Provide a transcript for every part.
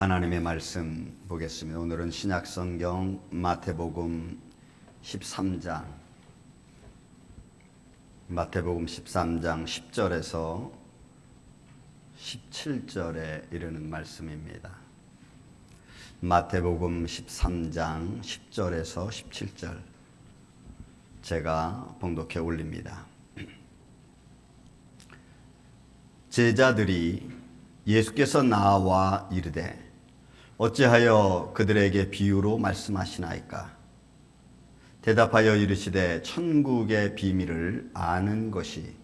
하나님의 말씀 보겠습니다. 오늘은 신약성경 마태복음 13장 10절에서 17절에 이르는 말씀입니다. 마태복음 13장 10절에서 17절 제가 봉독해 올립니다. 제자들이 예수께서 나와 이르되 어찌하여 그들에게 비유로 말씀하시나이까? 대답하여 이르시되 천국의 비밀을 아는 것이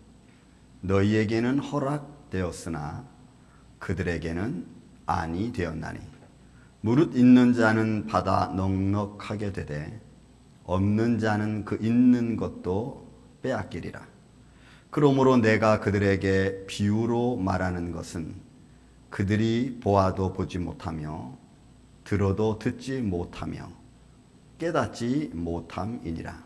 너희에게는 허락되었으나 그들에게는 아니 되었나니 무릇 있는 자는 받아 넉넉하게 되되 없는 자는 그 있는 것도 빼앗기리라. 그러므로 내가 그들에게 비유로 말하는 것은 그들이 보아도 보지 못하며 들어도 듣지 못하며 깨닫지 못함이니라.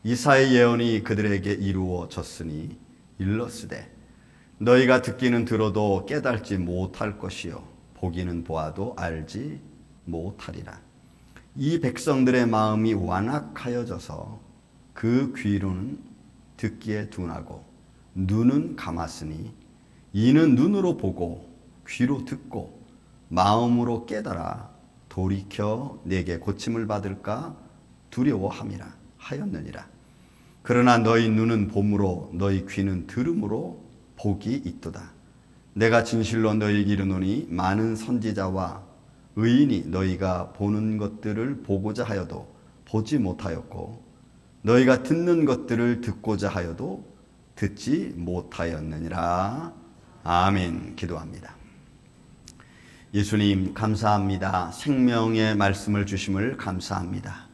이사의 예언이 그들에게 이루어졌으니 일렀으되 너희가 듣기는 들어도 깨닫지 못할 것이요 보기는 보아도 알지 못하리라. 이 백성들의 마음이 완악하여져서 그 귀로는 듣기에 둔하고 눈은 감았으니 이는 눈으로 보고 귀로 듣고 마음으로 깨달아 돌이켜 내게 고침을 받을까 두려워함이라 하였느니라. 그러나 너희 눈은 봄으로 너희 귀는 들음으로 복이 있도다. 내가 진실로 너희에게 이르노니 많은 선지자와 의인이 너희가 보는 것들을 보고자 하여도 보지 못하였고 너희가 듣는 것들을 듣고자 하여도 듣지 못하였느니라. 아멘. 기도합니다. 예수님 감사합니다. 생명의 말씀을 주심을 감사합니다.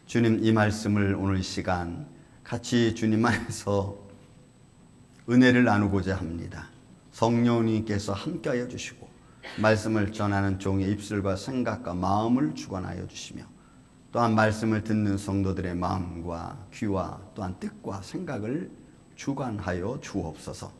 주님, 이 말씀을 오늘 시간 같이 주님 안에서 은혜를 나누고자 합니다. 성령님께서 함께하여 주시고 말씀을 전하는 종의 입술과 생각과 마음을 주관하여 주시며 또한 말씀을 듣는 성도들의 마음과 귀와 또한 뜻과 생각을 주관하여 주옵소서.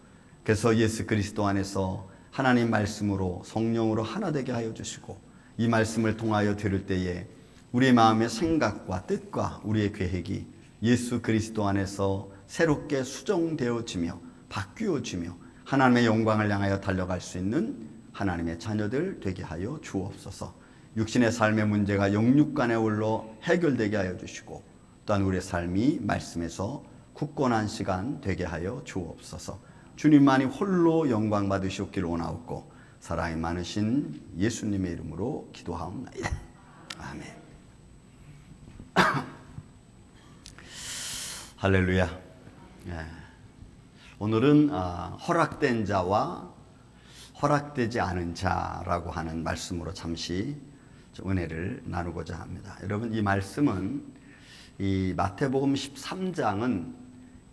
그래서 예수 그리스도 안에서 하나님 말씀으로 성령으로 하나 되게 하여 주시고 이 말씀을 통하여 들을 때에 우리의 마음의 생각과 뜻과 우리의 계획이 예수 그리스도 안에서 새롭게 수정되어지며 바뀌어지며 하나님의 영광을 향하여 달려갈 수 있는 하나님의 자녀들 되게 하여 주옵소서. 육신의 삶의 문제가 영육간에 올라 해결되게 하여 주시고 또한 우리의 삶이 말씀에서 굳건한 시간 되게 하여 주옵소서. 주님만이 홀로 영광 받으시옵기를 원하옵고 사랑이 많으신 예수님의 이름으로 기도하옵나이다. 아멘. 할렐루야. 예. 오늘은 허락된 자와 허락되지 않은 자라고 하는 말씀으로 잠시 은혜를 나누고자 합니다. 여러분, 이 말씀은 이 마태복음 13장은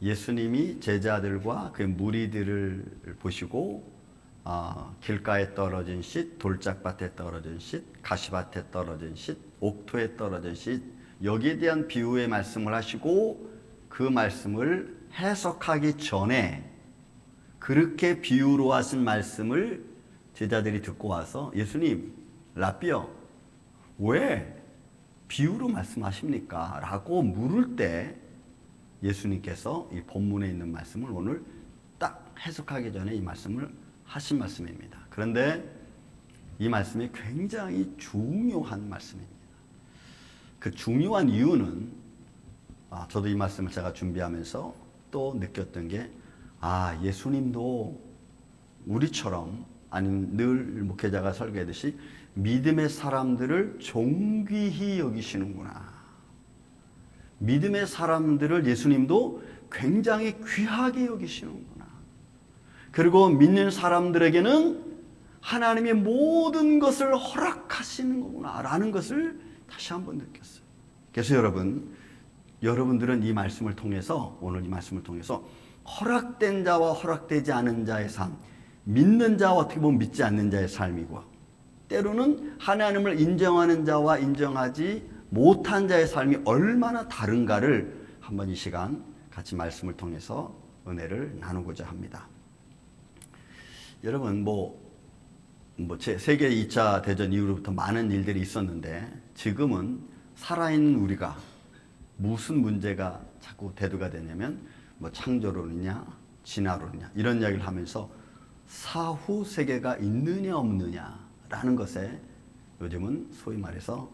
예수님이 제자들과 그 무리들을 보시고 길가에 떨어진 씨, 돌짝밭에 떨어진 씨, 가시밭에 떨어진 씨, 옥토에 떨어진 씨, 여기에 대한 비유의 말씀을 하시고 그 말씀을 해석하기 전에 그렇게 비유로 하신 말씀을 제자들이 듣고 와서 예수님, 라삐어, 왜 비유로 말씀하십니까? 라고 물을 때 예수님께서 이 본문에 있는 말씀을 오늘 딱 해석하기 전에 이 말씀을 하신 말씀입니다. 그런데 이 말씀이 굉장히 중요한 말씀입니다. 그 중요한 이유는 저도 이 말씀을 제가 준비하면서 또 느꼈던 게 예수님도 우리처럼 아니면 늘 목회자가 설교하듯이 믿음의 사람들을 존귀히 여기시는구나. 믿음의 사람들을 예수님도 굉장히 귀하게 여기시는구나. 그리고 믿는 사람들에게는 하나님의 모든 것을 허락하시는 거구나 라는 것을 다시 한번 느꼈어요. 그래서 여러분들은 이 말씀을 통해서 오늘 이 말씀을 통해서 허락된 자와 허락되지 않은 자의 삶, 믿는 자와 어떻게 보면 믿지 않는 자의 삶이고 때로는 하나님을 인정하는 자와 인정하지 못한 자의 삶이 얼마나 다른가를 한번 이 시간 같이 말씀을 통해서 은혜를 나누고자 합니다. 여러분, 세계 2차 대전 이후로부터 많은 일들이 있었는데 지금은 살아있는 우리가 무슨 문제가 자꾸 대두가 되냐면 창조론이냐 진화론이냐 이런 이야기를 하면서 사후 세계가 있느냐 없느냐라는 것에 요즘은 소위 말해서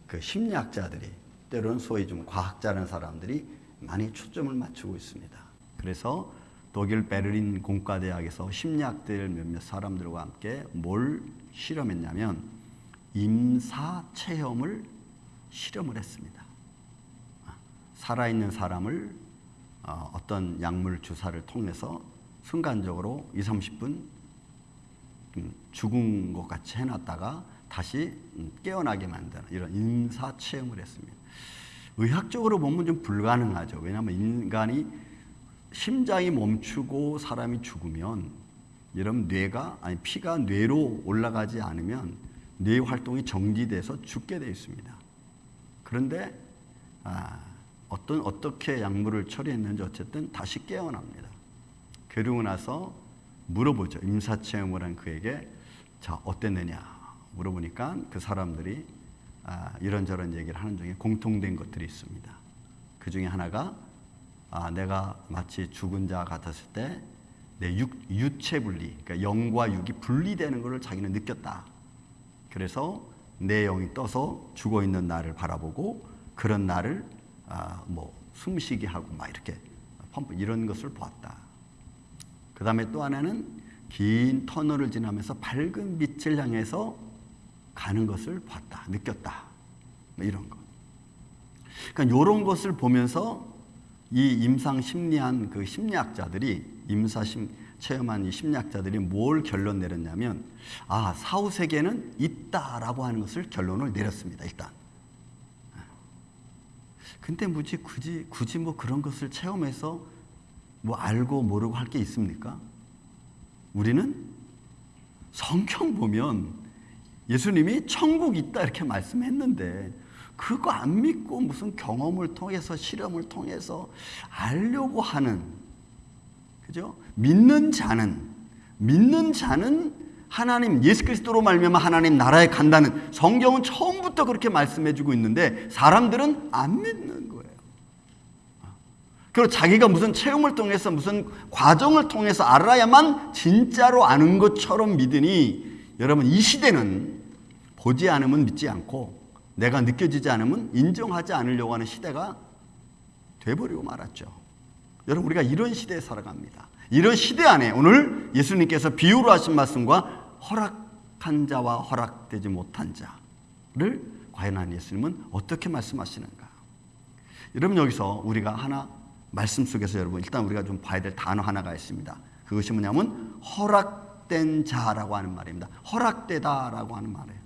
그 심리학자들이 때로는 소위 좀 과학자라는 사람들이 많이 초점을 맞추고 있습니다. 그래서 독일 베를린 공과대학에서 심리학들 몇몇 사람들과 함께 뭘 실험했냐면 임사 체험을 실험을 했습니다. 살아있는 사람을 어떤 약물 주사를 통해서 순간적으로 20-30분 죽은 것 같이 해놨다가 다시 깨어나게 만드는 이런 임사 체험을 했습니다. 의학적으로 보면 좀 불가능하죠. 왜냐하면 인간이 심장이 멈추고 사람이 죽으면 이런 피가 뇌로 올라가지 않으면 뇌 활동이 정지돼서 죽게 되어 있습니다. 그런데 어떻게 약물을 처리했는지 어쨌든 다시 깨어납니다. 그러고 나서 물어보죠. 임사체험을 한 그에게 자 어땠느냐 물어보니까 그 사람들이 이런저런 얘기를 하는 중에 공통된 것들이 있습니다. 그 중에 하나가 내가 마치 죽은 자 같았을 때 내 유체 분리, 그러니까 영과 육이 분리되는 것을 자기는 느꼈다. 그래서 내 영이 떠서 죽어 있는 나를 바라보고 그런 나를 숨쉬게 하고 이렇게 이런 것을 보았다. 그 다음에 또 하나는 긴 터널을 지나면서 밝은 빛을 향해서 가는 것을 봤다, 느꼈다. 이런 거. 그러니까 이런 것을 보면서 이 임상 심리한 그 심리학자들이 체험한 이 심리학자들이 뭘 결론 내렸냐면 사후 세계는 있다라고 하는 것을 결론을 내렸습니다. 일단. 근데 굳이 그런 것을 체험해서 알고 모르고 할 게 있습니까? 우리는 성경 보면 예수님이 천국 있다 이렇게 말씀했는데 그거 안 믿고 무슨 경험을 통해서 실험을 통해서 알려고 하는, 그죠? 믿는 자는 하나님 예수 그리스도로 말미암아 하나님 나라에 간다는 성경은 처음부터 그렇게 말씀해주고 있는데 사람들은 안 믿는 거예요. 그리고 자기가 무슨 체험을 통해서 무슨 과정을 통해서 알아야만 진짜로 아는 것처럼 믿으니 여러분 이 시대는 보지 않으면 믿지 않고 내가 느껴지지 않으면 인정하지 않으려고 하는 시대가 돼버리고 말았죠. 여러분 우리가 이런 시대에 살아갑니다. 이런 시대 안에 오늘 예수님께서 비유로 하신 말씀과 허락한 자와 허락되지 못한 자를 과연 예수님은 어떻게 말씀하시는가. 여러분 여기서 우리가 하나 말씀 속에서 여러분 일단 우리가 좀 봐야 될 단어 하나가 있습니다. 그것이 뭐냐면 허락된 자라고 하는 말입니다. 허락되다라고 하는 말이에요.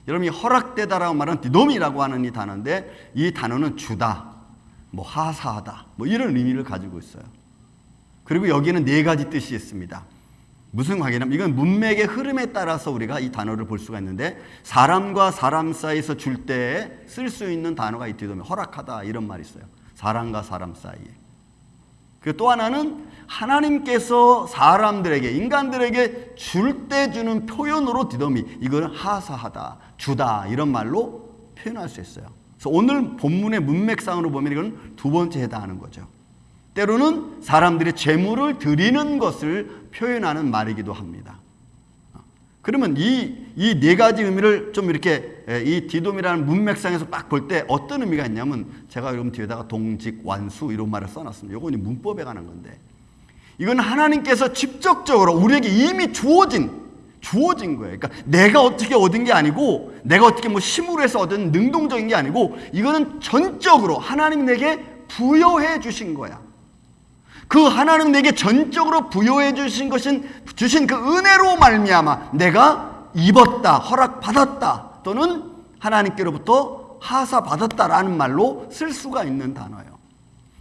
여러분 이 허락되다라고 말은 디돔이라고 하는 이 단어인데 이 단어는 주다, 하사하다 이런 의미를 가지고 있어요. 그리고 여기는 네 가지 뜻이 있습니다. 무슨 관계냐면 이건 문맥의 흐름에 따라서 우리가 이 단어를 볼 수가 있는데 사람과 사람 사이에서 줄 때 쓸 수 있는 단어가 이 디돔이 허락하다 이런 말이 있어요. 사람과 사람 사이에. 그 또 하나는 하나님께서 사람들에게 인간들에게 줄 때 주는 표현으로 디돔이 이거는 하사하다, 주다 이런 말로 표현할 수 있어요. 그래서 오늘 본문의 문맥상으로 보면 이건 두 번째 해당하는 거죠. 때로는 사람들이 재물을 드리는 것을 표현하는 말이기도 합니다. 그러면 이 네 가지 의미를 좀 이렇게 이 디돔이라는 문맥상에서 딱 볼 때 어떤 의미가 있냐면 제가 여러분 뒤에다가 동직, 완수 이런 말을 써놨습니다. 이건 문법에 관한 건데 이건 하나님께서 직접적으로 우리에게 이미 주어진 거예요. 그러니까 내가 어떻게 얻은 게 아니고 내가 어떻게 힘으로 해서 얻은 능동적인 게 아니고 이거는 전적으로 하나님 내게 부여해 주신 거야. 그 하나님 내게 전적으로 부여해 주신 그 은혜로 말미암아 내가 입었다, 허락받았다 또는 하나님께로부터 하사받았다라는 말로 쓸 수가 있는 단어예요.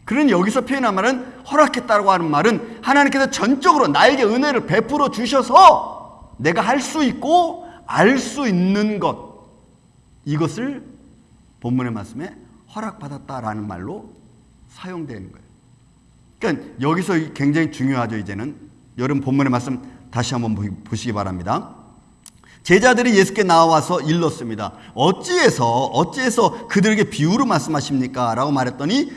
그러니 여기서 표현한 말은 허락했다고 하는 말은 하나님께서 전적으로 나에게 은혜를 베풀어 주셔서 내가 할 수 있고 알 수 있는 것 이것을 본문의 말씀에 허락받았다라는 말로 사용되는 거예요. 그러니까 여기서 굉장히 중요하죠. 이제는 여러분 본문의 말씀 다시 한번 보시기 바랍니다. 제자들이 예수께 나와서 일렀습니다. 어찌해서 그들에게 비유로 말씀하십니까? 라고 말했더니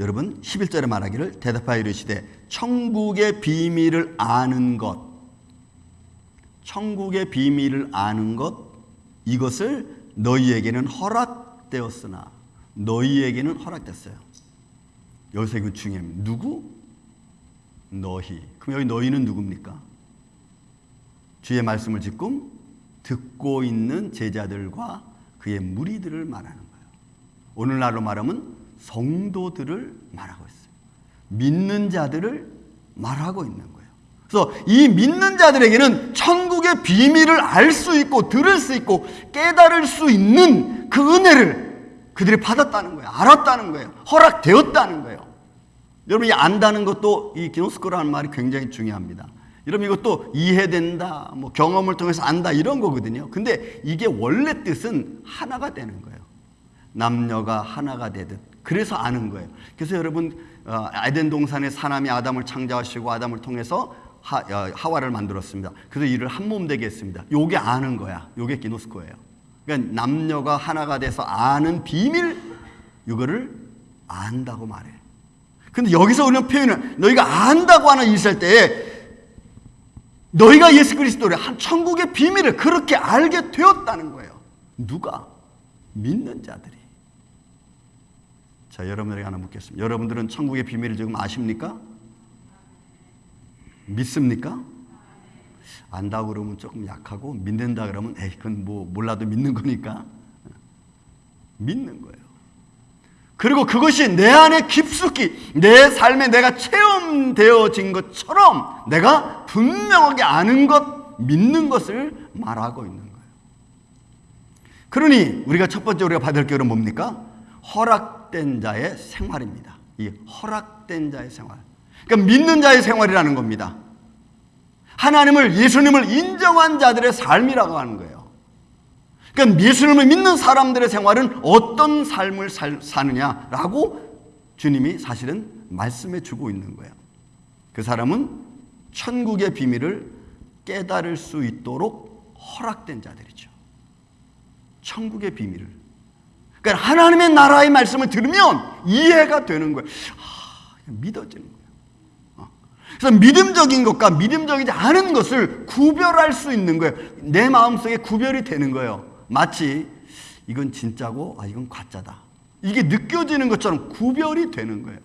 여러분 11절에 말하기를 대답하여 이르시되 천국의 비밀을 아는 것, 천국의 비밀을 아는 것, 이것을 너희에게는 허락되었으나, 너희에게는 허락됐어요. 여기서 이거 중요합니다. 누구? 너희. 그럼 여기 너희는 누굽니까? 주의 말씀을 지금 듣고 있는 제자들과 그의 무리들을 말하는 거예요. 오늘날로 말하면 성도들을 말하고 있어요. 믿는 자들을 말하고 있는 거예요. 그래서 이 믿는 자들에게는 천국의 비밀을 알 수 있고 들을 수 있고 깨달을 수 있는 그 은혜를 그들이 받았다는 거예요. 알았다는 거예요. 허락되었다는 거예요. 여러분, 이 안다는 것도 이 기노스코라는 말이 굉장히 중요합니다. 여러분, 이것도 이해된다, 뭐 경험을 통해서 안다 이런 거거든요. 근데 이게 원래 뜻은 하나가 되는 거예요. 남녀가 하나가 되듯. 그래서 아는 거예요. 그래서 여러분, 에덴 동산에 사람이 아담을 창조하시고 아담을 통해서 하와를 만들었습니다. 그래서 이를 한 몸 되게 했습니다. 요게 아는 거야. 요게 기노스코예요. 그러니까 남녀가 하나가 돼서 아는 비밀, 이거를 안다고 말해요. 근데 여기서 우리는 표현은 너희가 안다고 하는 있을 때에 너희가 예수 그리스도를 한 천국의 비밀을 그렇게 알게 되었다는 거예요. 누가? 믿는 자들이. 자, 여러분들에게 하나 묻겠습니다. 여러분들은 천국의 비밀을 지금 아십니까? 믿습니까? 안다고 그러면 조금 약하고 믿는다 그러면 에이, 그건 뭐 몰라도 믿는 거니까. 믿는 거예요. 그리고 그것이 내 안에 깊숙이 내 삶에 내가 체험되어진 것처럼 내가 분명하게 아는 것, 믿는 것을 말하고 있는 거예요. 그러니 우리가 첫 번째 우리가 받을 교훈은 뭡니까? 허락된 자의 생활입니다. 이 허락된 자의 생활. 그러니까 믿는 자의 생활이라는 겁니다. 하나님을, 예수님을 인정한 자들의 삶이라고 하는 거예요. 그러니까 예수님을 믿는 사람들의 생활은 어떤 삶을 사느냐라고 주님이 사실은 말씀해 주고 있는 거예요. 그 사람은 천국의 비밀을 깨달을 수 있도록 허락된 자들이죠. 천국의 비밀을. 그러니까 하나님의 나라의 말씀을 들으면 이해가 되는 거예요. 믿어지는 거예요. 그래서 믿음적인 것과 믿음적이지 않은 것을 구별할 수 있는 거예요. 내 마음속에 구별이 되는 거예요. 마치 이건 진짜고 이건 가짜다. 이게 느껴지는 것처럼 구별이 되는 거예요.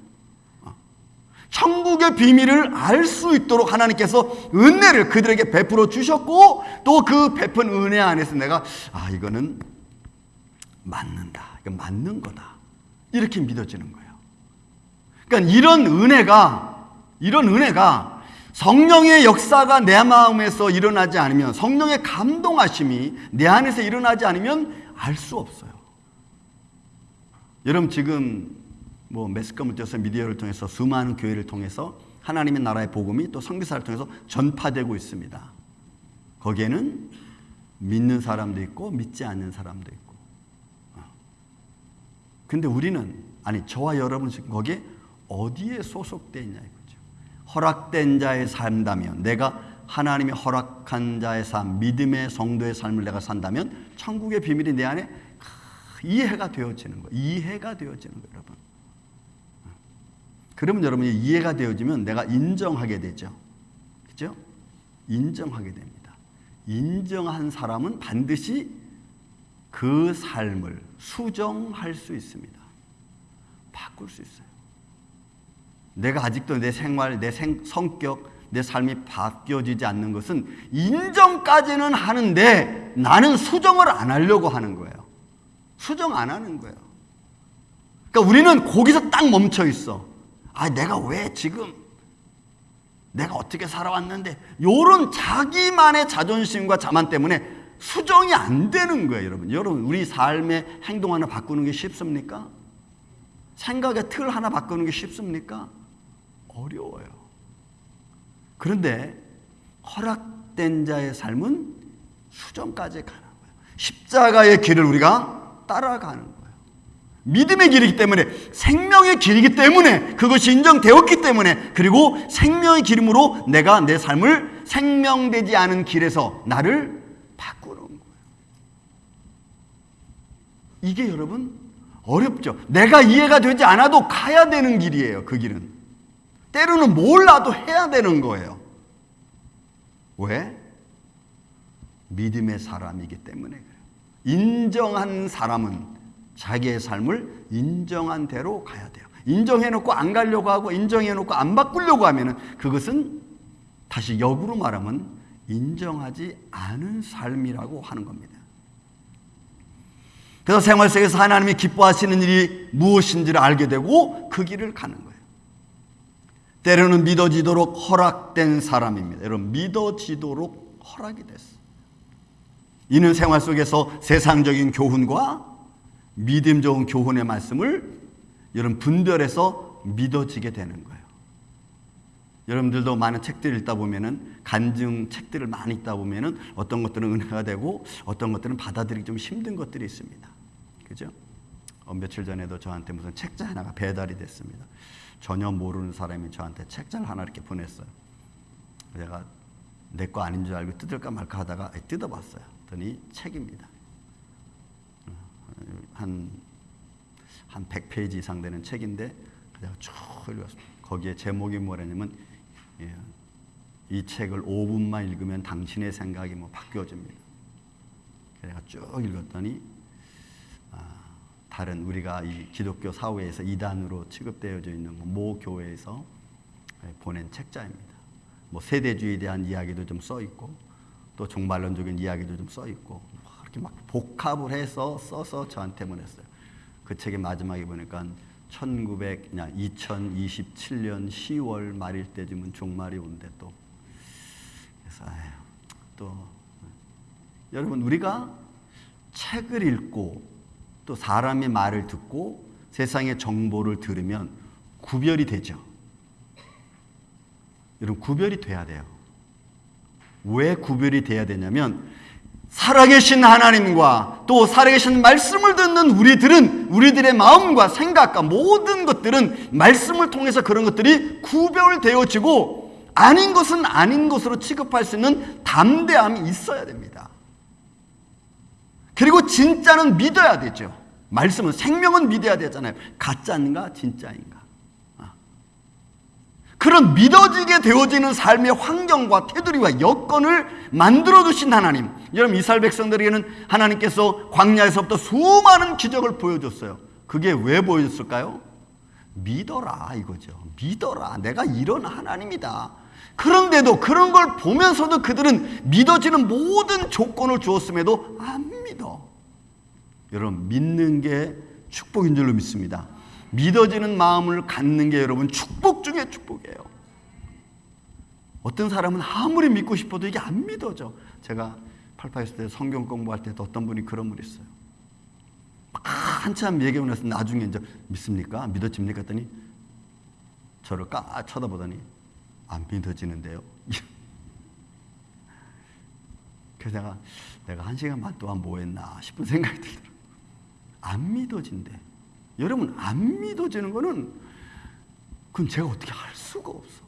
천국의 비밀을 알 수 있도록 하나님께서 은혜를 그들에게 베풀어 주셨고 또 그 베푼 은혜 안에서 내가 이거는 맞는다. 이건 맞는 거다. 이렇게 믿어지는 거예요. 그러니까 이런 은혜가 성령의 역사가 내 마음에서 일어나지 않으면, 성령의 감동하심이 내 안에서 일어나지 않으면 알 수 없어요. 여러분, 지금 뭐 매스컴을 통해서 미디어를 통해서 수많은 교회를 통해서 하나님의 나라의 복음이 또 선교사를 통해서 전파되고 있습니다. 거기에는 믿는 사람도 있고 믿지 않는 사람도 있고. 근데 우리는, 저와 여러분은 지금 거기에 어디에 소속되어 있냐 이거죠. 허락된 자의 삶다면, 내가 하나님이 허락한 자의 삶, 믿음의 성도의 삶을 내가 산다면 천국의 비밀이 내 안에 이해가 되어지는 거예요. 이해가 되어지는 거예요, 여러분. 그러면 여러분이 이해가 되어지면 내가 인정하게 되죠. 그죠? 인정하게 됩니다. 인정한 사람은 반드시 그 삶을 수정할 수 있습니다. 바꿀 수 있어요. 내가 아직도 내 생활, 내 성격, 내 삶이 바뀌어지지 않는 것은 인정까지는 하는데 나는 수정을 안 하려고 하는 거예요. 수정 안 하는 거예요. 그러니까 우리는 거기서 딱 멈춰 있어. 내가 왜 지금, 내가 어떻게 살아왔는데, 요런 자기만의 자존심과 자만 때문에 수정이 안 되는 거예요, 여러분. 여러분, 우리 삶의 행동 하나 바꾸는 게 쉽습니까? 생각의 틀 하나 바꾸는 게 쉽습니까? 어려워요. 그런데 허락된 자의 삶은 수정까지 가는 거예요. 십자가의 길을 우리가 따라가는 거예요. 믿음의 길이기 때문에, 생명의 길이기 때문에, 그것이 인정되었기 때문에, 그리고 생명의 기름으로 내가 내 삶을 생명되지 않은 길에서 나를 바꾸는 거예요. 이게 여러분 어렵죠. 내가 이해가 되지 않아도 가야 되는 길이에요. 그 길은. 때로는 몰라도 해야 되는 거예요. 왜? 믿음의 사람이기 때문에 그래요. 인정한 사람은 자기의 삶을 인정한 대로 가야 돼요. 인정해놓고 안 가려고 하고 인정해놓고 안 바꾸려고 하면은 그것은 다시 역으로 말하면 인정하지 않은 삶이라고 하는 겁니다. 그래서 생활 속에서 하나님이 기뻐하시는 일이 무엇인지를 알게 되고 그 길을 가는 거예요. 때로는 믿어지도록 허락된 사람입니다. 여러분, 믿어지도록 허락이 됐어요. 이는 생활 속에서 세상적인 교훈과 믿음 좋은 교훈의 말씀을 여러분 분별해서 믿어지게 되는 거예요. 여러분들도 많은 책들을 읽다 보면은 간증 책들을 많이 읽다 보면은 어떤 것들은 은혜가 되고 어떤 것들은 받아들이기 좀 힘든 것들이 있습니다. 그죠? 며칠 전에도 저한테 무슨 책자 하나가 배달이 됐습니다. 전혀 모르는 사람이 저한테 책자를 하나 이렇게 보냈어요. 제가 내 거 아닌 줄 알고 뜯을까 말까 하다가 뜯어봤어요. 그랬더니 책입니다. 한 100페이지 이상 되는 책인데 제가 쭉 읽었습니다. 거기에 제목이 뭐냐면 이 책을 5분만 읽으면 당신의 생각이 바뀌어집니다. 제가 쭉 읽었더니 다른 우리가 이 기독교 사회에서 이단으로 취급되어져 있는 모 교회에서 보낸 책자입니다. 세대주의에 대한 이야기도 좀 써 있고 또 종말론적인 이야기도 좀 써 있고 이렇게 막 복합을 해서 써서 저한테 보냈어요. 그 책의 마지막에 보니까 2027년 10월 말일 때쯤은 종말이 온대 또. 그래서 또 여러분 우리가 책을 읽고 또 사람의 말을 듣고 세상의 정보를 들으면 구별이 되죠. 여러분 구별이 돼야 돼요. 왜 구별이 돼야 되냐면 살아계신 하나님과 또 살아계신 말씀을 듣는 우리들의 마음과 생각과 모든 것들은 말씀을 통해서 그런 것들이 구별되어지고 아닌 것은 아닌 것으로 취급할 수 있는 담대함이 있어야 됩니다. 그리고 진짜는 믿어야 되죠. 말씀은 생명은 믿어야 되잖아요. 가짜인가 진짜인가. 그런 믿어지게 되어지는 삶의 환경과 테두리와 여건을 만들어주신 하나님. 여러분 이스라엘 백성들에게는 하나님께서 광야에서부터 수많은 기적을 보여줬어요. 그게 왜 보여줬을까요? 믿어라 이거죠. 믿어라. 내가 이런 하나님이다. 그런데도 그런 걸 보면서도 그들은 믿어지는 모든 조건을 주었음에도 안 믿어. 여러분 믿는 게 축복인 줄로 믿습니다. 믿어지는 마음을 갖는 게 여러분 축복 중에 축복이에요. 어떤 사람은 아무리 믿고 싶어도 이게 안 믿어져. 제가 88 있을 때 성경 공부할 때도 어떤 분이 그런 분이 있어요. 한참 얘기하고 나서 나중에 이제 믿습니까? 믿어집니까? 했더니 저를 쳐다보더니 안 믿어지는데요. 그래서 내가 1시간반 동안 뭐 했나 싶은 생각이 들더라고요. 안 믿어진대. 여러분 안 믿어지는 거는 그건 제가 어떻게 할 수가 없어.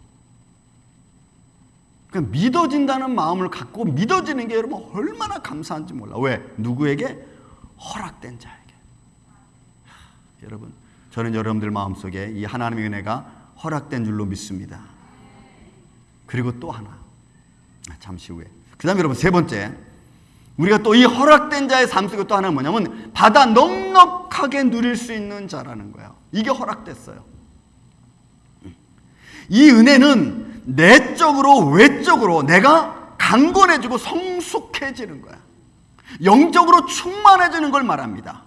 그러니까 믿어진다는 마음을 갖고 믿어지는 게 여러분 얼마나 감사한지 몰라. 왜? 누구에게? 허락된 자에게. 여러분 저는 여러분들 마음속에 이 하나님의 은혜가 허락된 줄로 믿습니다. 그리고 또 하나 잠시 후에 그 다음에 여러분 세 번째 우리가 또 이 허락된 자의 삶 속에 또 하나는 뭐냐면 받아 넉넉하게 누릴 수 있는 자라는 거예요. 이게 허락됐어요. 이 은혜는 내적으로 외적으로 내가 강건해지고 성숙해지는 거야. 영적으로 충만해지는 걸 말합니다.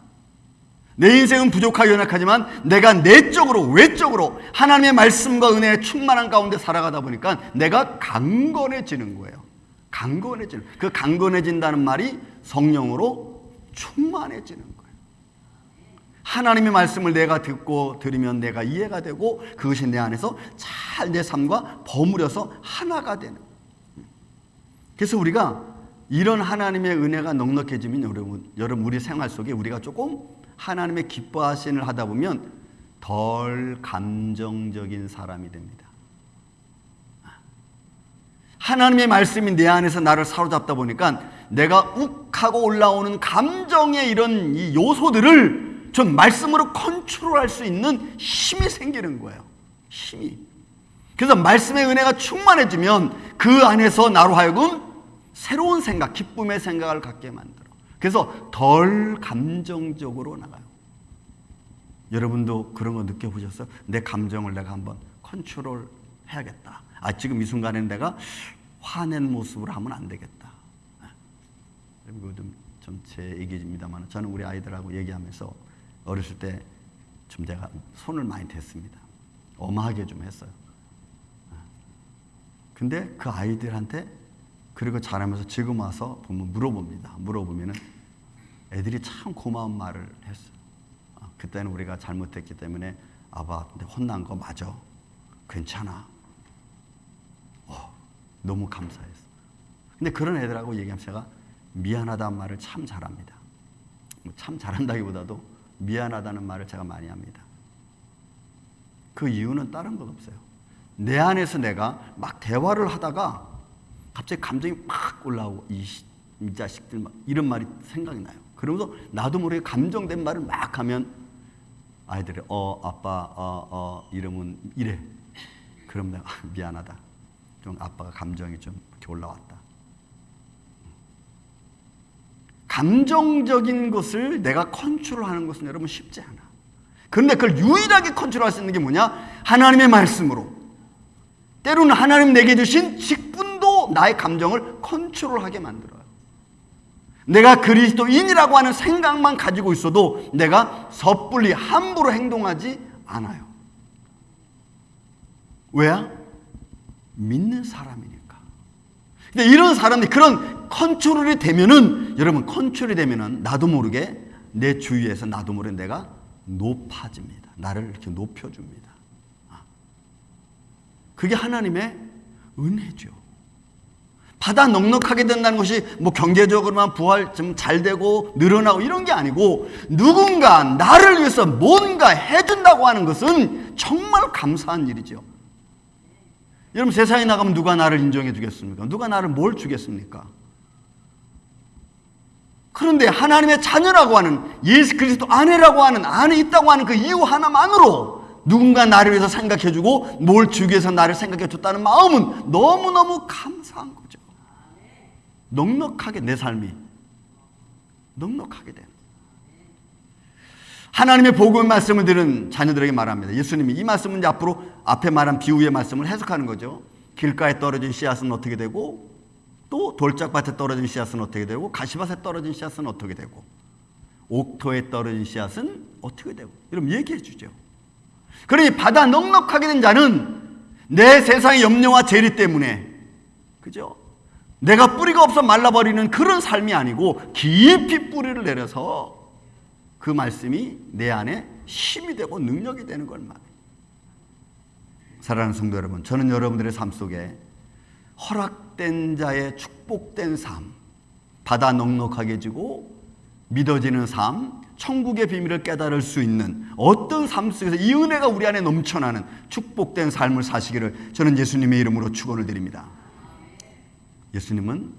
내 인생은 부족하고 연약하지만 내가 내적으로 외적으로 하나님의 말씀과 은혜에 충만한 가운데 살아가다 보니까 내가 강건해지는 거예요. 강건해지는. 그 강건해진다는 말이 성령으로 충만해지는 거예요. 하나님의 말씀을 내가 듣고 들으면 내가 이해가 되고 그것이 내 안에서 잘 내 삶과 버무려서 하나가 되는. 그래서 우리가 이런 하나님의 은혜가 넉넉해지면 여러분 우리 생활 속에 우리가 조금 하나님의 기뻐하심을 하다 보면 덜 감정적인 사람이 됩니다. 하나님의 말씀이 내 안에서 나를 사로잡다 보니까 내가 욱하고 올라오는 감정의 이런 이 요소들을 좀 말씀으로 컨트롤할 수 있는 힘이 생기는 거예요. 힘이. 그래서 말씀의 은혜가 충만해지면 그 안에서 나로 하여금 새로운 생각, 기쁨의 생각을 갖게 만들어. 그래서 덜 감정적으로 나가요. 여러분도 그런 거 느껴보셨어요? 내 감정을 내가 한번 컨트롤 해야겠다. 지금 이 순간에는 내가 화낸 모습으로 하면 안 되겠다. 이거 좀 제 얘기입니다만 저는 우리 아이들하고 얘기하면서 어렸을 때 좀 제가 손을 많이 댔습니다. 엄하게 좀 했어요. 근데 그 아이들한테 그리고 자라면서 지금 와서 보면 물어보면은 애들이 참 고마운 말을 했어요. 그때는 우리가 잘못했기 때문에 아빠한테 혼난 거 맞아. 괜찮아. 너무 감사했어. 근데 그런 애들하고 얘기하면 제가 미안하다는 말을 참 잘합니다. 참 잘한다기보다도 미안하다는 말을 제가 많이 합니다. 그 이유는 다른 것 없어요. 내 안에서 내가 막 대화를 하다가 갑자기 감정이 막 올라오고 이 자식들 막 이런 말이 생각이 나요. 그러면서 나도 모르게 감정된 말을 막 하면 아이들이 아빠 이러면 이래. 그럼 내가 미안하다. 좀 아빠가 감정이 좀 이렇게 올라왔다. 감정적인 것을 내가 컨트롤하는 것은 여러분 쉽지 않아. 그런데 그걸 유일하게 컨트롤할 수 있는 게 뭐냐? 하나님의 말씀으로. 때로는 하나님 내게 주신 직분도 나의 감정을 컨트롤하게 만들어요. 내가 그리스도인이라고 하는 생각만 가지고 있어도 내가 섣불리 함부로 행동하지 않아요. 왜야? 믿는 사람이니까. 근데 이런 사람들이 그런 컨트롤이 되면은, 여러분 컨트롤이 되면은 나도 모르게 내 주위에서 나도 모르게 내가 높아집니다. 나를 이렇게 높여줍니다. 그게 하나님의 은혜죠. 바다 넉넉하게 된다는 것이 뭐 경제적으로만 부활 좀 잘 되고 늘어나고 이런 게 아니고 누군가 나를 위해서 뭔가 해준다고 하는 것은 정말 감사한 일이죠. 여러분 세상에 나가면 누가 나를 인정해 주겠습니까? 누가 나를 뭘 주겠습니까? 그런데 하나님의 자녀라고 하는 예수 그리스도 아내라고 하는 안에 있다고 하는 그 이유 하나만으로 누군가 나를 위해서 생각해주고 뭘 주기 위해서 나를 생각해줬다는 마음은 너무너무 감사한 거죠. 넉넉하게 내 삶이 넉넉하게 된 하나님의 복음의 말씀을 들은 자녀들에게 말합니다. 예수님이 이 말씀은 이제 앞으로 앞에 말한 비유의 말씀을 해석하는 거죠. 길가에 떨어진 씨앗은 어떻게 되고 또 돌짝밭에 떨어진 씨앗은 어떻게 되고 가시밭에 떨어진 씨앗은 어떻게 되고 옥토에 떨어진 씨앗은 어떻게 되고 이러면 얘기해 주죠. 그러니 바다 넉넉하게 된 자는 내 세상의 염려와 재리 때문에 그죠? 내가 뿌리가 없어 말라버리는 그런 삶이 아니고 깊이 뿌리를 내려서 그 말씀이 내 안에 힘이 되고 능력이 되는 걸 말해요. 사랑하는 성도 여러분, 저는 여러분들의 삶 속에 허락된 자의 축복된 삶, 바다 넉넉하게 지고 믿어지는 삶, 천국의 비밀을 깨달을 수 있는 어떤 삶 속에서 이 은혜가 우리 안에 넘쳐나는 축복된 삶을 사시기를 저는 예수님의 이름으로 축원을 드립니다. 예수님은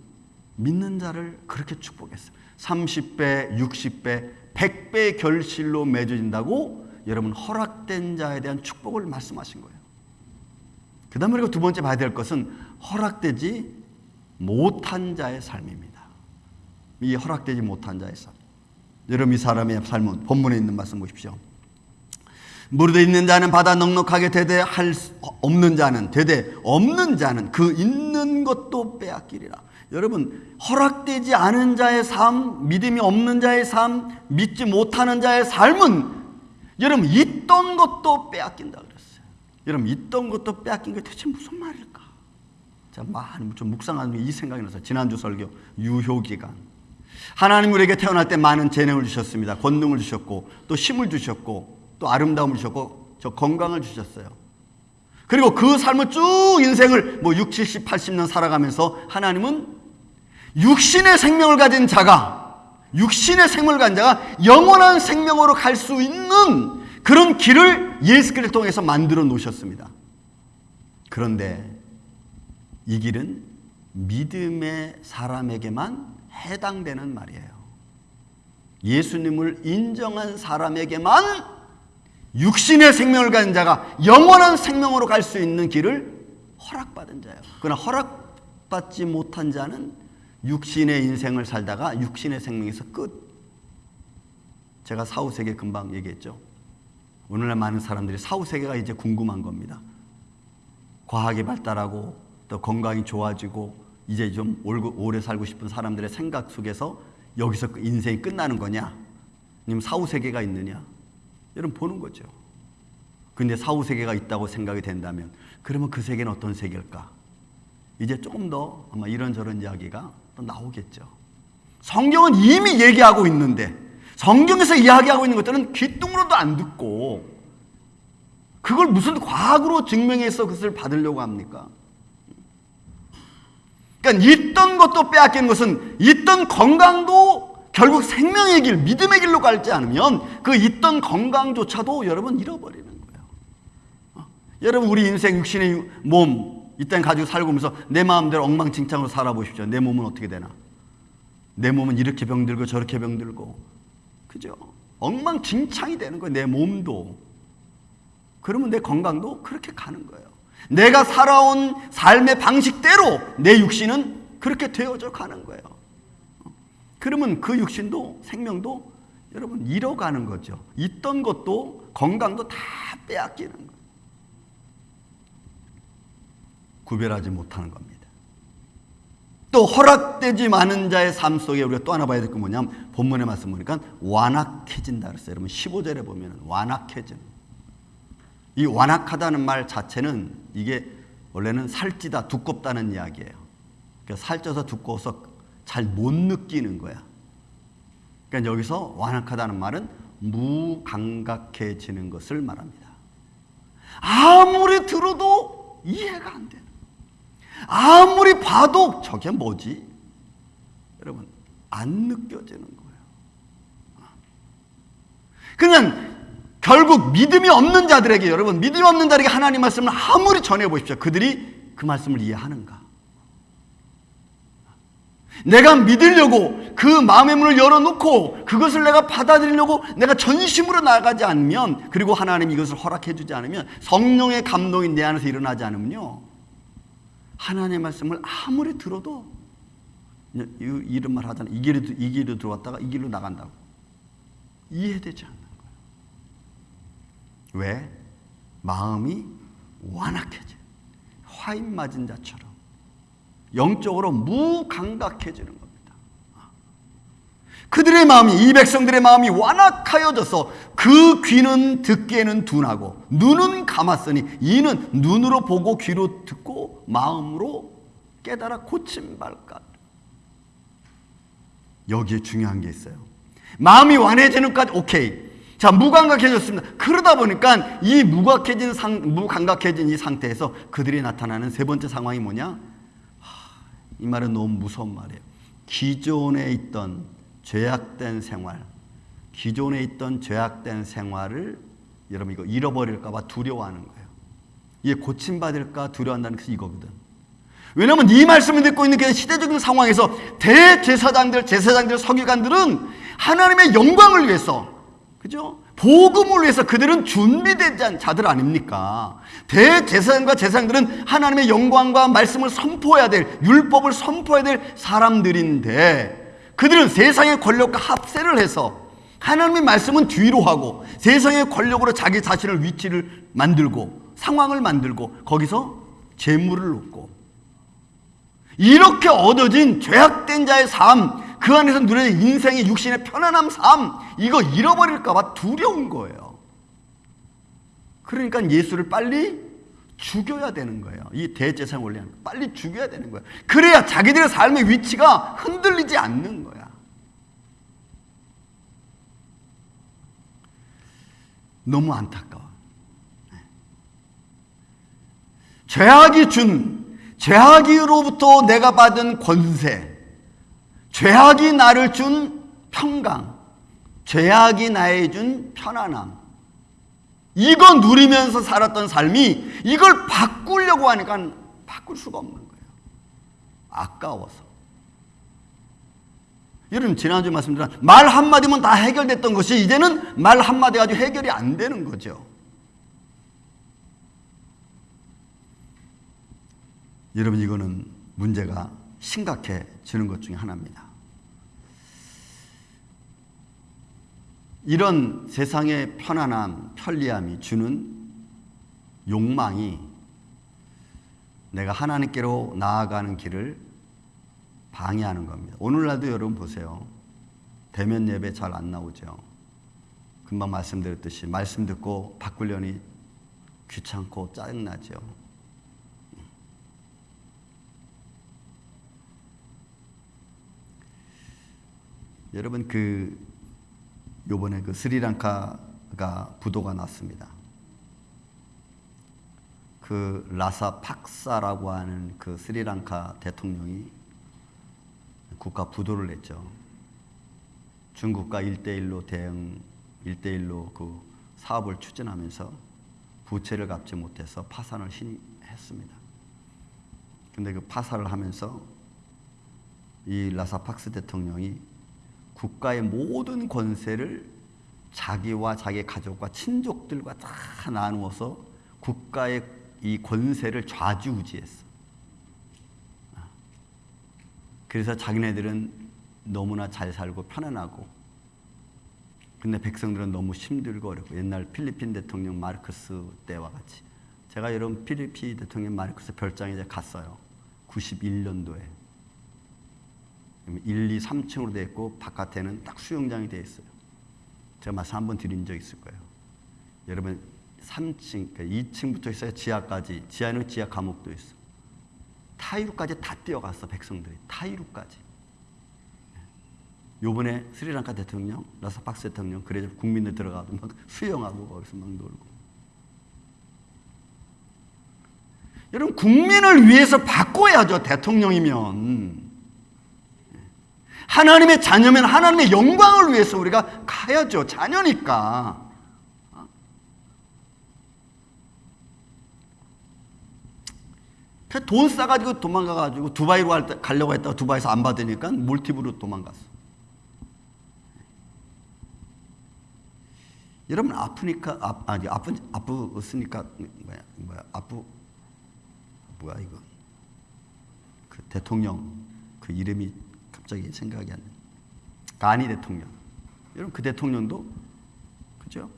믿는 자를 그렇게 축복했어요. 30배, 60배, 100배의 결실로 맺어진다고 여러분 허락된 자에 대한 축복을 말씀하신 거예요. 그 다음에 우리가 두 번째 봐야 될 것은 허락되지 못한 자의 삶입니다. 이 허락되지 못한 자의 삶. 여러분 이 사람의 삶은 본문에 있는 말씀 보십시오. 무릇 있는 자는 받아 넉넉하게 되되 할 없는 자는 되되 없는 자는 그 있는 것도 빼앗기리라. 여러분 허락되지 않은 자의 삶, 믿음이 없는 자의 삶, 믿지 못하는 자의 삶은 여러분 있던 것도 빼앗긴다 그랬어요. 여러분 있던 것도 빼앗긴 게 대체 무슨 말일까? 제가 많이 좀 묵상하는 이 생각이 나서 지난주 설교 유효기간 하나님 우리에게 태어날 때 많은 재능을 주셨습니다. 권능을 주셨고 또 힘을 주셨고 또 아름다움을 주셨고 저 건강을 주셨어요. 그리고 그 삶을 쭉 인생을 6, 70, 80년 살아가면서 하나님은 육신의 생명을 가진 자가 영원한 생명으로 갈 수 있는 그런 길을 예수 그리스도를 통해서 만들어 놓으셨습니다. 그런데 이 길은 믿음의 사람에게만 해당되는 말이에요. 예수님을 인정한 사람에게만 육신의 생명을 가진 자가 영원한 생명으로 갈 수 있는 길을 허락받은 자예요. 그러나 허락받지 못한 자는 육신의 인생을 살다가 육신의 생명에서 끝. 제가 사후세계 금방 얘기했죠. 오늘날 많은 사람들이 사후세계가 이제 궁금한 겁니다. 과학이 발달하고 또 건강이 좋아지고 이제 좀 오래 살고 싶은 사람들의 생각 속에서 여기서 인생이 끝나는 거냐? 아니면 사후세계가 있느냐? 여러분 보는 거죠. 근데 사후세계가 있다고 생각이 된다면 그러면 그 세계는 어떤 세계일까? 이제 조금 더 아마 이런저런 이야기가 또 나오겠죠. 성경은 이미 얘기하고 있는데 성경에서 이야기하고 있는 것들은 귓등으로도 안 듣고 그걸 무슨 과학으로 증명해서 그것을 받으려고 합니까? 그러니까 있던 것도 빼앗기는 것은 있던 건강도 결국 생명의 길, 믿음의 길로 갈지 않으면 그 있던 건강조차도 여러분 잃어버리는 거예요. 여러분 우리 인생 육신의 몸 이 땅 가지고 살고 오면서 내 마음대로 엉망진창으로 살아보십시오. 내 몸은 어떻게 되나? 내 몸은 이렇게 병들고 저렇게 병들고 그죠? 엉망진창이 되는 거예요. 내 몸도. 그러면 내 건강도 그렇게 가는 거예요. 내가 살아온 삶의 방식대로 내 육신은 그렇게 되어져 가는 거예요. 그러면 그 육신도 생명도 여러분 잃어가는 거죠. 있던 것도 건강도 다 빼앗기는 거예요. 구별하지 못하는 겁니다. 또 허락되지 않은 자의 삶 속에 우리가 또 하나 봐야 될 건 뭐냐면 본문의 말씀 보니까 완악해진다 그랬어요. 여러분 15절에 보면 완악해진. 이 완악하다는 말 자체는 이게 원래는 살찌다 두껍다는 이야기예요. 그러니까 살쪄서 두꺼워서 잘 못 느끼는 거야. 그러니까 여기서 완악하다는 말은 무감각해지는 것을 말합니다. 아무리 들어도 이해가 안 되는, 아무리 봐도 저게 뭐지? 여러분 안 느껴지는 거예요. 그냥 결국 믿음이 없는 자들에게, 여러분 믿음이 없는 자들에게 하나님 말씀을 아무리 전해보십시오. 그들이 그 말씀을 이해하는가? 내가 믿으려고 그 마음의 문을 열어놓고 그것을 내가 받아들이려고 내가 전심으로 나아가지 않으면, 그리고 하나님이 이것을 허락해 주지 않으면, 성령의 감동이 내 안에서 일어나지 않으면요, 하나님의 말씀을 아무리 들어도 이런 말 하잖아요. 이 길로 들어왔다가 이 길로 나간다고. 이해되지 않는 거예요. 왜? 마음이 완악해져. 화인 맞은 자처럼 영적으로 무감각해지는 겁니다. 그들의 마음이, 이 백성들의 마음이 완악하여져서 그 귀는 듣기에는 둔하고 눈은 감았으니 이는 눈으로 보고 귀로 듣고 마음으로 깨달아 고침발까. 여기에 중요한 게 있어요. 마음이 완해지는 것까지 오케이. 자, 무감각해졌습니다. 그러다 보니까 이 무감각해진 이 상태에서 그들이 나타나는 세 번째 상황이 뭐냐? 이 말은 너무 무서운 말이에요. 기존에 있던 죄악된 생활, 기존에 있던 죄악된 생활을 여러분 이거 잃어버릴까 봐 두려워하는 거예요. 이게 고침받을까 두려워한다는 것이 이거거든. 왜냐하면 이 말씀을 듣고 있는 그 시대적인 상황에서 대제사장들, 제사장들, 서기관들은 하나님의 영광을 위해서, 그죠? 복음을 위해서 그들은 준비된 자들 아닙니까? 대제사장과 제사장들은 하나님의 영광과 말씀을 선포해야 될, 율법을 선포해야 될 사람들인데, 그들은 세상의 권력과 합세를 해서 하나님의 말씀은 뒤로 하고 세상의 권력으로 자기 자신을 위치를 만들고 상황을 만들고 거기서 재물을 얻고, 이렇게 얻어진 죄악된 자의 삶, 그 안에서 누려진 인생의 육신의 편안함 삶, 이거 잃어버릴까 봐 두려운 거예요. 그러니까 예수를 빨리 죽여야 되는 거예요. 이 대제사장 원리는 빨리 죽여야 되는 거예요. 그래야 자기들의 삶의 위치가 흔들리지 않는 거야. 너무 안타까워. 죄악이로부터 내가 받은 권세, 죄악이 나를 준 평강, 죄악이 나에 준 편안함, 이거 누리면서 살았던 삶이 이걸 바꾸려고 하니까 바꿀 수가 없는 거예요. 아까워서. 여러분, 지난주 말씀드린 말 한마디면 다 해결됐던 것이 이제는 말 한마디 가지고 해결이 안 되는 거죠. 여러분, 이거는 문제가 심각해지는 것 중에 하나입니다. 이런 세상의 편안함, 편리함이 주는 욕망이 내가 하나님께로 나아가는 길을 방해하는 겁니다. 오늘날도 여러분 보세요. 대면 예배 잘 안 나오죠. 금방 말씀드렸듯이 말씀 듣고 바꾸려니 귀찮고 짜증나죠. 여러분, 요번에 스리랑카가 부도가 났습니다. 라사팍사라고 하는 스리랑카 대통령이 국가 부도를 냈죠. 중국과 1대1로 사업을 추진하면서 부채를 갚지 못해서 파산을 했습니다. 근데 파산을 하면서 이 라사팍스 대통령이 국가의 모든 권세를 자기와 자기 가족과 친족들과 다 나누어서 국가의 이 권세를 좌지우지했어. 그래서 자기네들은 너무나 잘 살고 편안하고, 근데 백성들은 너무 힘들고 어렵고, 옛날 필리핀 대통령 마르코스 때와 같이. 제가 여러분 필리핀 대통령 마르코스 별장에 이제 갔어요. 91년도에. 1, 2, 3층으로 되어 있고 바깥에는 딱 수영장이 되어 있어요. 제가 말씀 한번 드린 적 있을 거예요. 여러분, 3층, 그러니까 2층부터 있어요. 지하까지. 지하에는 지하 감옥도 있어. 타이루까지 다 뛰어갔어, 백성들이. 타이루까지. 요번에 스리랑카 대통령, 라사팍스 대통령, 그래서 국민들 들어가도 막 수영하고 거기서 막 놀고. 여러분, 국민을 위해서 바꿔야죠, 대통령이면. 하나님의 자녀면 하나님의 영광을 위해서 우리가 가야죠. 자녀니까. 돈 싸가지고 도망가가지고 두바이로 가려고 했다가 두바이에서 안 받으니까 몰티브로 도망갔어. 여러분, 아프니까, 아프으니까, 뭐야, 이거. 대통령, 이름이 갑자기 생각이 안 나요. 가니 대통령. 여러분, 대통령도, 그죠?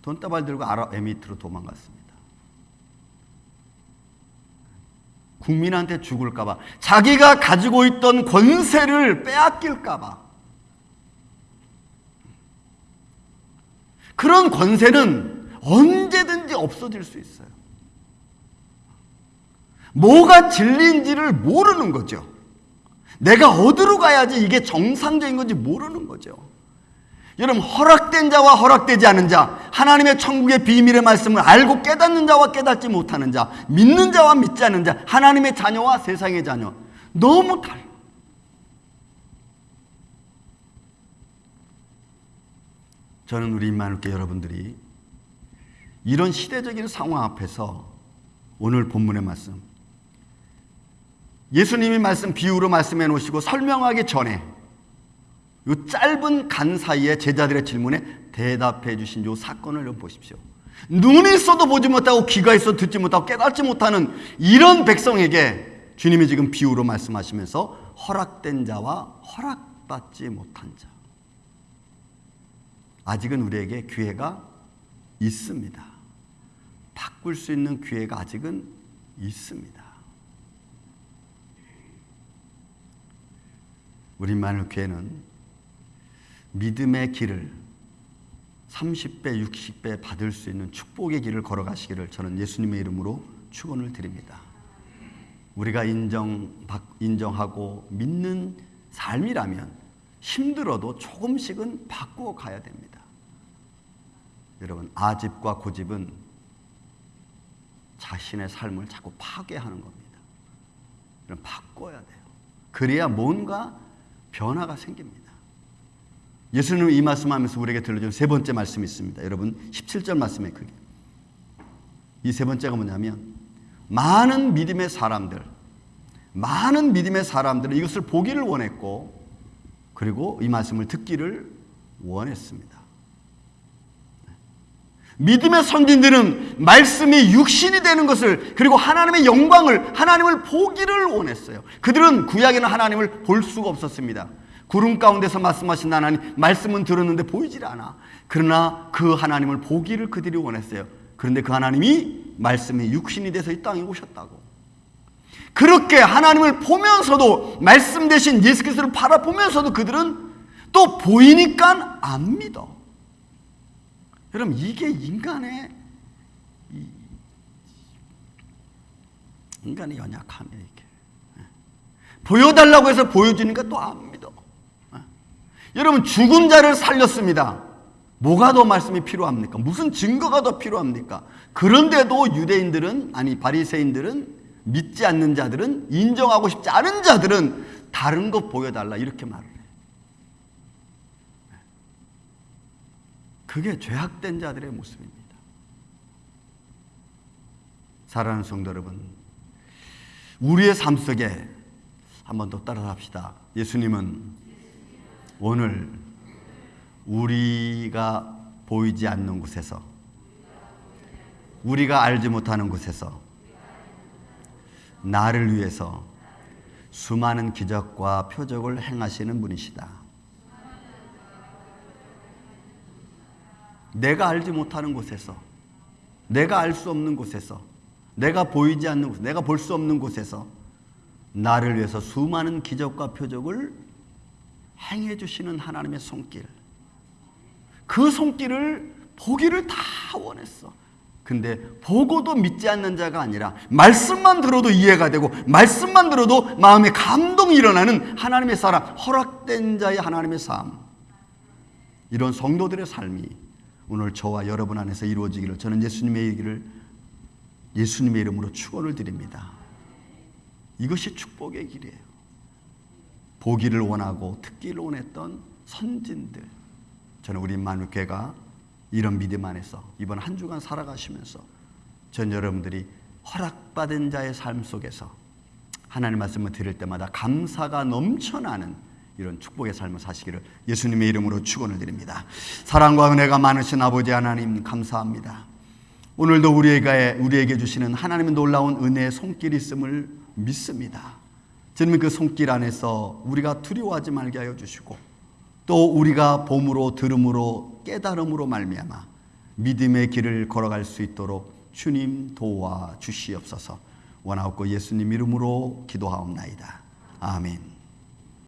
돈다발 들고 아랍에미리트로 도망갔습니다. 국민한테 죽을까봐, 자기가 가지고 있던 권세를 빼앗길까봐. 그런 권세는 언제든지 없어질 수 있어요. 뭐가 진리인지를 모르는 거죠. 내가 어디로 가야지 이게 정상적인 건지 모르는 거죠. 여러분, 허락된 자와 허락되지 않은 자, 하나님의 천국의 비밀의 말씀을 알고 깨닫는 자와 깨닫지 못하는 자, 믿는 자와 믿지 않는 자, 하나님의 자녀와 세상의 자녀, 너무 달라. 저는 우리 임마누엘 여러분들이 이런 시대적인 상황 앞에서 오늘 본문의 말씀, 예수님이 비유로 말씀해 놓으시고 설명하기 전에 이 짧은 간 사이에 제자들의 질문에 대답해 주신 이 사건을 좀 보십시오. 눈이 있어도 보지 못하고 귀가 있어도 듣지 못하고 깨닫지 못하는 이런 백성에게 주님이 지금 비유로 말씀하시면서 허락된 자와 허락받지 못한 자, 아직은 우리에게 기회가 있습니다. 바꿀 수 있는 기회가 아직은 있습니다. 우리 임마누엘 교회는 믿음의 길을 30배, 60배 받을 수 있는 축복의 길을 걸어가시기를 저는 예수님의 이름으로 축원을 드립니다. 우리가 인정하고 믿는 삶이라면 힘들어도 조금씩은 바꾸어 가야 됩니다. 여러분, 아집과 고집은 자신의 삶을 자꾸 파괴하는 겁니다. 여러분, 바꿔야 돼요. 그래야 뭔가 변화가 생깁니다. 예수님은 이 말씀하면서 우리에게 들려준 세 번째 말씀이 있습니다. 여러분, 17절 말씀에 그게. 이 세 번째가 뭐냐면 많은 믿음의 사람들은 이것을 보기를 원했고, 그리고 이 말씀을 듣기를 원했습니다. 믿음의 선진들은 말씀이 육신이 되는 것을, 그리고 하나님의 영광을, 하나님을 보기를 원했어요. 그들은 구약에는 하나님을 볼 수가 없었습니다. 구름 가운데서 말씀하신 하나님, 말씀은 들었는데 보이질 않아. 그러나 그 하나님을 보기를 그들이 원했어요. 그런데 그 하나님이 말씀이 육신이 돼서 이 땅에 오셨다고. 그렇게 하나님을 보면서도, 말씀 대신 예수 그리스도를 바라보면서도 그들은 또 보이니까 안 믿어. 여러분, 이게 인간의 연약함이에요. 이게 보여달라고 해서 보여주니까 또 안 믿어. 여러분, 죽은 자를 살렸습니다. 뭐가 더 말씀이 필요합니까? 무슨 증거가 더 필요합니까? 그런데도 유대인들은, 아니 바리새인들은, 믿지 않는 자들은, 인정하고 싶지 않은 자들은 다른 것 보여달라 이렇게 말을 해요. 그게 죄악된 자들의 모습입니다. 사랑하는 성도 여러분, 우리의 삶 속에 한 번 더 따라합시다. 예수님은 오늘 우리가 보이지 않는 곳에서, 우리가 알지 못하는 곳에서 나를 위해서 수많은 기적과 표적을 행하시는 분이시다. 내가 알지 못하는 곳에서, 내가 알 수 없는 곳에서, 내가 보이지 않는 곳, 내가 볼 수 없는 곳에서 나를 위해서 수많은 기적과 표적을 행해 주시는 하나님의 손길, 그 손길을 보기를 다 원했어. 근데 보고도 믿지 않는 자가 아니라 말씀만 들어도 이해가 되고, 말씀만 들어도 마음에 감동이 일어나는 하나님의 사람, 허락된 자의 하나님의 삶, 이런 성도들의 삶이 오늘 저와 여러분 안에서 이루어지기를 저는 예수님의 이름으로 축원을 드립니다. 이것이 축복의 길이에요. 보기를 원하고 듣기를 원했던 선진들, 저는 우리 만국교회가 이런 믿음 안에서 이번 한 주간 살아가시면서 전 여러분들이 허락받은 자의 삶 속에서 하나님 말씀을 들을 때마다 감사가 넘쳐나는 이런 축복의 삶을 사시기를 예수님의 이름으로 축원을 드립니다. 사랑과 은혜가 많으신 아버지 하나님, 감사합니다. 오늘도 우리에게 주시는 하나님의 놀라운 은혜의 손길이 있음을 믿습니다. 주님, 그 손길 안에서 우리가 두려워하지 말게 하여 주시고, 또 우리가 봄으로 들음으로 깨달음으로 말미암아 믿음의 길을 걸어갈 수 있도록 주님 도와 주시옵소서. 원하옵고 예수님 이름으로 기도하옵나이다. 아멘.